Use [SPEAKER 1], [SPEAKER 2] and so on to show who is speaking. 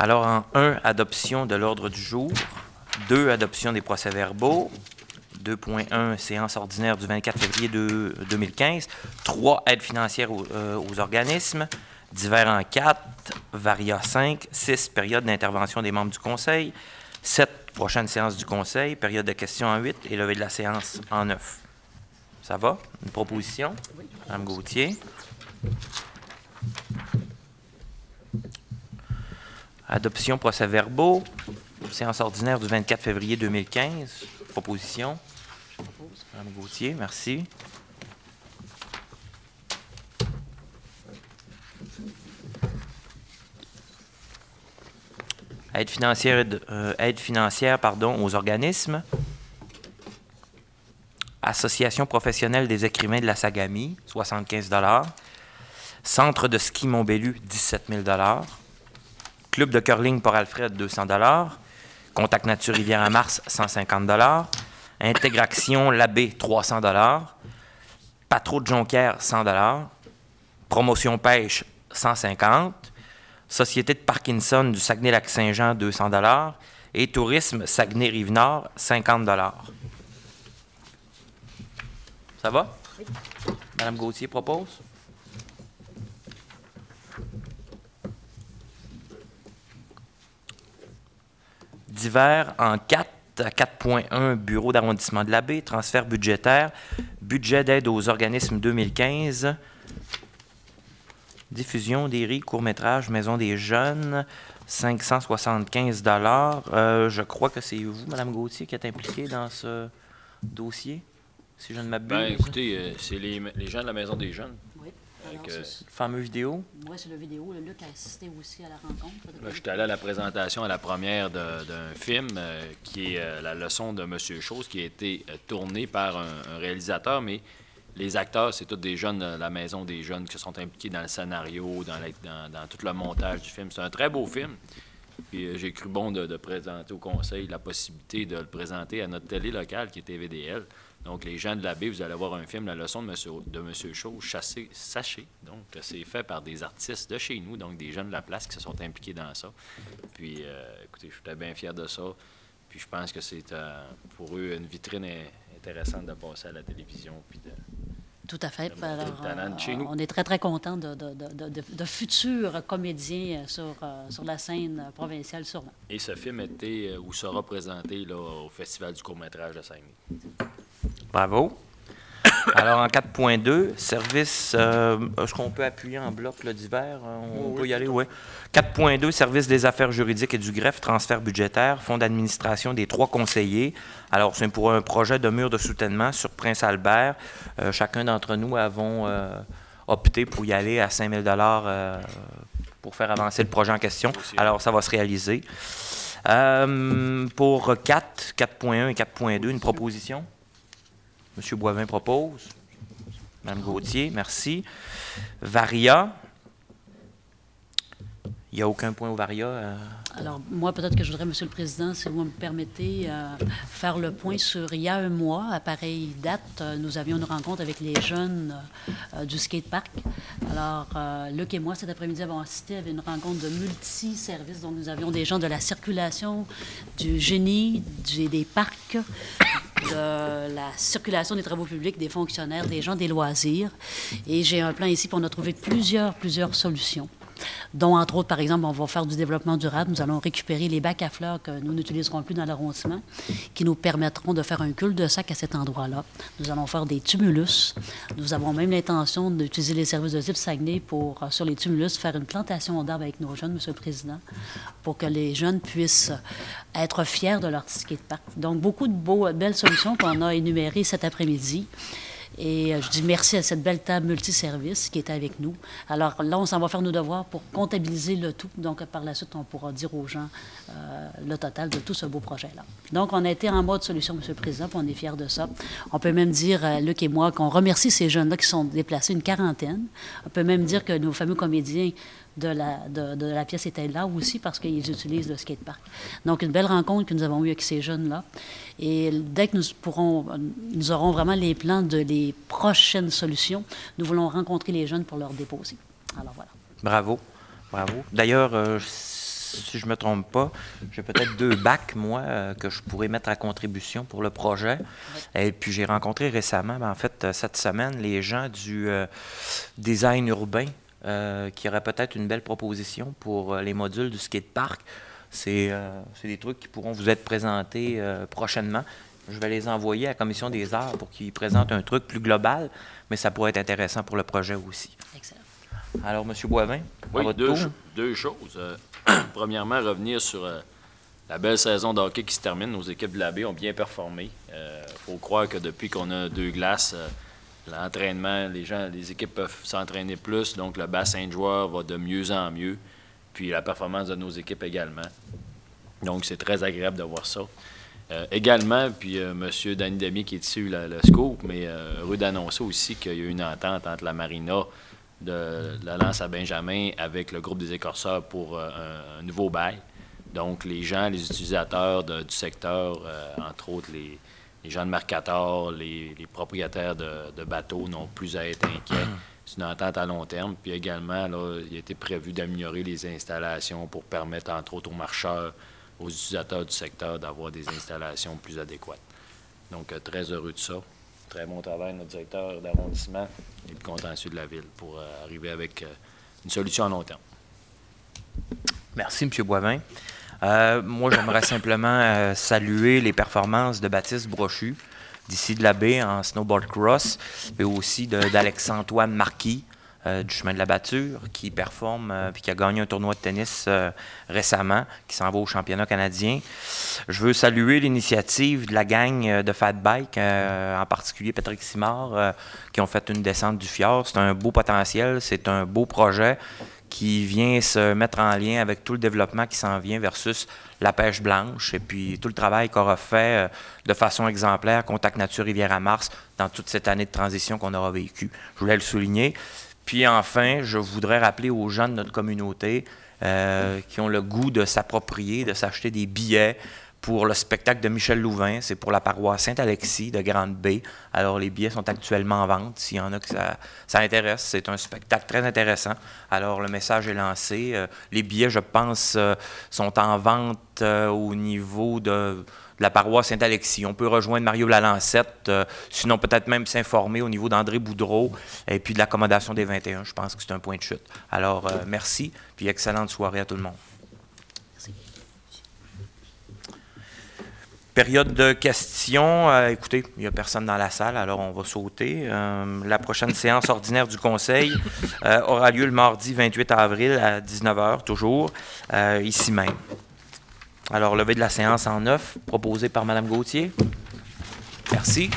[SPEAKER 1] Alors, en 1, adoption de l'ordre du jour. 2, adoption des procès-verbaux. 2.1, séance ordinaire du 24 février 2015. 3, aide financière aux organismes. Divers en 4, varia 5. 6, période d'intervention des membres du Conseil. 7, prochaine séance du Conseil. Période de questions en 8 et levée de la séance en 9. Ça va? Une proposition?
[SPEAKER 2] Oui.
[SPEAKER 1] Mme Gauthier. Adoption procès-verbaux. Séance ordinaire du 24 février 2015. Proposition. Mme Gauthier, merci. Aide financière, aux organismes. Association professionnelle des écrivains de la Sagami, 75 $. Centre de ski Mont-Bellu, 17 000 $. Club de curling Port-Alfred, 200 $. Contact Nature Rivière-à-Mars, 150 $. Intégration Labbé, 300 $. Patro de Jonquière, 100 $. Promotion Pêche, 150 $. Société de Parkinson du Saguenay-Lac-Saint-Jean, 200 $. Et Tourisme Saguenay-Rive-Nord, 50 $. Ça va?
[SPEAKER 2] Oui.
[SPEAKER 1] Mme Gauthier propose? Divers en 4, 4.1, Bureau d'arrondissement de la Baie, transfert budgétaire, budget d'aide aux organismes 2015, diffusion des RI, court-métrage, Maison des jeunes, 575 $. Je crois que c'est vous, Mme Gauthier, qui êtes impliquée dans ce dossier, si je ne m'abuse.
[SPEAKER 3] Bien, écoutez, c'est les gens de la Maison des jeunes.
[SPEAKER 2] Oui. Alors,
[SPEAKER 1] Le fameux vidéo.
[SPEAKER 2] oui, c'est la vidéo. Le Luc a assisté aussi à la rencontre.
[SPEAKER 3] Là, j'étais allé à la présentation, à la première d'un film qui est La leçon de M. Chose, qui a été tourné par un réalisateur, mais les acteurs, c'est tous des jeunes de la Maison des jeunes qui se sont impliqués dans le scénario, dans tout le montage du film. C'est un très beau film. Puis j'ai cru bon de présenter au Conseil la possibilité de le présenter à notre télé locale, qui est TVDL. Donc, les gens de la baie, vous allez voir un film, La leçon de M. Chose, Saché. Donc, c'est fait par des artistes de chez nous, donc des jeunes de la place qui se sont impliqués dans ça. Puis, écoutez, je suis bien fier de ça. Puis, je pense que c'est pour eux une vitrine intéressante de passer à la télévision. Puis
[SPEAKER 2] Tout à fait.
[SPEAKER 3] de montrer le talent de chez nous.
[SPEAKER 2] On est très, très contents de futurs comédiens sur la scène provinciale, sûrement.
[SPEAKER 3] Et ce film était ou sera présenté là, au Festival du court-métrage de Saguenay.
[SPEAKER 1] Bravo. Alors, en 4.2, service, est-ce qu'on peut appuyer en bloc le divers? On peut y aller, oui. 4.2, service des affaires juridiques et du greffe, transfert budgétaire, fonds d'administration des 3 conseillers. Alors, c'est pour un projet de mur de soutènement sur Prince-Albert. Chacun d'entre nous avons opté pour y aller à 5 000 $ pour faire avancer le projet en question. Alors, ça va se réaliser. Pour 4.1 et 4.2, une proposition? M. Boivin propose. Mme Gauthier, merci. Varia. Il n'y a aucun point au Varia.
[SPEAKER 2] Alors, moi, peut-être que je voudrais, Monsieur le Président, si vous me permettez, faire le point sur il y a un mois, à pareille date, nous avions une rencontre avec les jeunes du skatepark. Alors, Luc et moi, cet après-midi, avons assisté à une rencontre de multi-services. Donc, nous avions des gens de la circulation, du génie, des parcs, de la circulation des travaux publics, des fonctionnaires, des gens des loisirs. Et j'ai un plan ici, puis on a trouvé plusieurs solutions, dont, entre autres, par exemple, on va faire du développement durable. Nous allons récupérer les bacs à fleurs que nous n'utiliserons plus dans l'arrondissement, qui nous permettront de faire un cul-de-sac à cet endroit-là. Nous allons faire des tumulus. Nous avons même l'intention d'utiliser les services de ZIP Saguenay pour, sur les tumulus, faire une plantation d'arbres avec nos jeunes, Monsieur le Président, pour que les jeunes puissent être fiers de leur skatepark. Donc, beaucoup de belles solutions qu'on a énumérées cet après-midi. Et je dis merci à cette belle table multiservice qui était avec nous. Alors là, on s'en va faire nos devoirs pour comptabiliser le tout. Donc, par la suite, on pourra dire aux gens le total de tout ce beau projet-là. Donc, on a été en mode solution, M. le Président, puis on est fiers de ça. On peut même dire, Luc et moi, qu'on remercie ces jeunes-là qui sont déplacés, une quarantaine. On peut même dire que nos fameux comédiens de la pièce étaient là aussi parce qu'ils utilisent le skatepark. Donc, une belle rencontre que nous avons eue avec ces jeunes-là. Et dès que nous aurons vraiment les plans de les prochaines solutions, nous voulons rencontrer les jeunes pour leur déposer. Alors, voilà.
[SPEAKER 1] Bravo. Bravo. D'ailleurs, si je ne me trompe pas, j'ai peut-être 2 bacs, moi, que je pourrais mettre à contribution pour le projet. Et puis, j'ai rencontré récemment, en fait, cette semaine, les gens du design urbain qui auraient peut-être une belle proposition pour les modules du skatepark. C'est des trucs qui pourront vous être présentés prochainement. Je vais les envoyer à la Commission des arts pour qu'ils présentent un truc plus global, mais ça pourrait être intéressant pour le projet aussi.
[SPEAKER 2] Excellent.
[SPEAKER 1] Alors, M. Boivin, à
[SPEAKER 3] Oui,
[SPEAKER 1] votre
[SPEAKER 3] deux
[SPEAKER 1] tour.
[SPEAKER 3] choses. Premièrement, revenir sur la belle saison de hockey qui se termine. Nos équipes de la baie ont bien performé. Faut croire que depuis qu'on a 2 glaces, l'entraînement, les équipes peuvent s'entraîner plus, donc le bassin de joueurs va de mieux en mieux, puis la performance de nos équipes également. Donc, c'est très agréable de voir ça. Également, puis M. Danny Demy qui est ici le scoop, mais heureux d'annoncer aussi qu'il y a eu une entente entre la Marina de la Lance à Benjamin avec le groupe des écorceurs pour un nouveau bail. Donc, les gens, les utilisateurs du secteur, entre autres les gens de Mercator, les propriétaires de bateaux n'ont plus à être inquiets. C'est une entente à long terme. Puis également, là, il a été prévu d'améliorer les installations pour permettre, entre autres, aux marcheurs, aux utilisateurs du secteur d'avoir des installations plus adéquates. Donc, très heureux de ça. Très bon travail, notre directeur d'arrondissement et le contentieux de la ville pour arriver avec une solution à long terme.
[SPEAKER 1] Merci, M. Boivin. Moi, j'aimerais simplement saluer les performances de Baptiste Brochu, d'ici de la baie en snowboard cross, et aussi d'Alex-Antoine Marquis, du chemin de la Batture, qui performe puis qui a gagné un tournoi de tennis récemment, qui s'en va au championnat canadien. Je veux saluer l'initiative de la gang de Fat Bike, en particulier Patrick Simard, qui ont fait une descente du fjord. C'est un beau potentiel, c'est un beau projet qui vient se mettre en lien avec tout le développement qui s'en vient versus la pêche blanche et puis tout le travail qu'on aura fait de façon exemplaire, Contact Nature Rivière-à-Mars, dans toute cette année de transition qu'on aura vécue. Je voulais le souligner. Puis enfin, je voudrais rappeler aux gens de notre communauté qui ont le goût de s'approprier, de s'acheter des billets pour le spectacle de Michel Louvain. C'est pour la paroisse Saint-Alexis de Grande-Baie. Alors, les billets sont actuellement en vente. S'il y en a que ça intéresse, c'est un spectacle très intéressant. Alors, le message est lancé. Les billets, je pense, sont en vente au niveau de la paroisse Saint-Alexis. On peut rejoindre Mario Lalancette, sinon peut-être même s'informer au niveau d'André Boudreau et puis de l'accommodation des 21. Je pense que c'est un point de chute. Alors, merci, puis excellente soirée à tout le monde. Période de questions. Écoutez, il n'y a personne dans la salle, alors on va sauter. La prochaine séance ordinaire du Conseil aura lieu le mardi 28 avril à 19h, toujours, ici même. Alors, levée de la séance en 9, proposée par Mme Gauthier. Merci.